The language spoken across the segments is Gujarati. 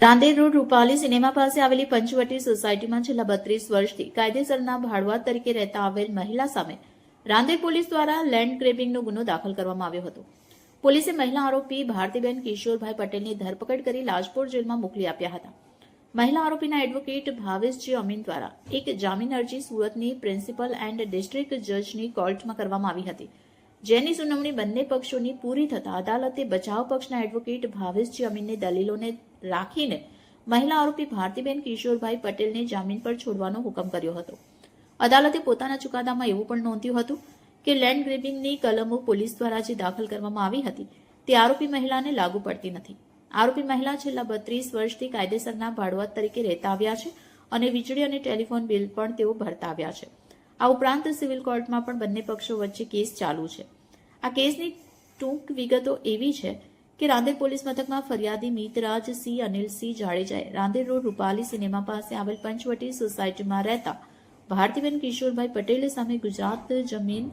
રાંદેર રોડ રૂપાલી સિનેમા પાસે આવેલી પંચવટી સોસાયટીમાં છેલ્લા 32 વર્ષથી કાયદેસરના ભાડુઆત તરીકે રહેતા આવેલ મહિલા સામે રાંદેર પોલીસ દ્વારા લેન્ડ ગ્રેબિંગનો ગુનો દાખલ કરવામાં આવ્યો હતો. પોલીસે મહિલા આરોપી ભારતીબેન કિશોરભાઈ પટેલની ધરપકડ કરી લાજપોર જેલમાં મોકલી આપ્યા હતા. મહિલા આરોપીના એડવોકેટ ભાવેશજી અમીન દ્વારા એક જામીન અરજી સુરતની પ્રિન્સિપલ એન્ડ ડિસ્ટ્રિક્ટ જજની કોર્ટમાં કરવામાં આવી હતી, જેની સુનાવણી બંને પક્ષોની પૂરી થતા અદાલતે બચાવ પક્ષના એડવોકેટ ભાવેશજી અમીનની દલીલોને રાખીને મહિલા આરોપી ભારતીબેન કિશોરભાઈ પટેલને જામીન પર છોડવાનો હુકમ કર્યો હતો. અદાલતે પોતાના ચુકાદામાં એવું પણ નોંધ્યું હતું કે લેન્ડ ગ્રેબિંગની કલમો પોલીસ દ્વારા જે દાખલ કરવામાં આવી હતી તે આરોપી મહિલાને લાગુ પડતી નથી. આરોપી મહિલા છેલ્લા 32 વર્ષથી કાયદેસરના ભાડુઆત તરીકે રહેતા આવ્યા છે અને વીજળી અને ટેલિફોન બિલ પણ તેઓ ભરતા આવ્યા છે. આ ઉપરાંત સિવિલ કોર્ટમાં પણ બંને પક્ષો વચ્ચે કેસ ચાલુ છે. આ કેસની ટૂંક વિગતો એવી છે કે રાંદેર પોલીસ મથકમાં ફરિયાદી મિતરાજ સિંહ અનિલસિંહ જાડેજાએ રાંદેર રોડ રૂપાલી સિનેમા પાસે આવેલ પંચવટી સોસાયટીમાં રહેતા ભારતીબેન કિશોરભાઈ પટેલ સામે ગુજરાત જમીન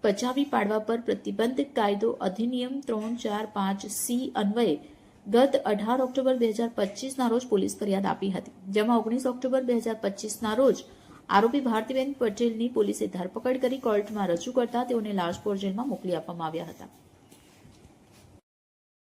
પચાવી પાડવા પર પ્રતિબંધ કાયદો અધિનિયમ 345C અન્વયે ગત 18 ઓક્ટોબર 2025ના રોજ પોલીસ ફરિયાદ આપી હતી, જેમાં 19 ઓક્ટોબર 2025ના રોજ આરોપી ભારતીબેન પટેલની પોલીસે ધરપકડ કરી કોર્ટમાં રજૂ કરતા તેઓને લાજપોર જેલમાં મોકલી આપવામાં આવ્યા હતા.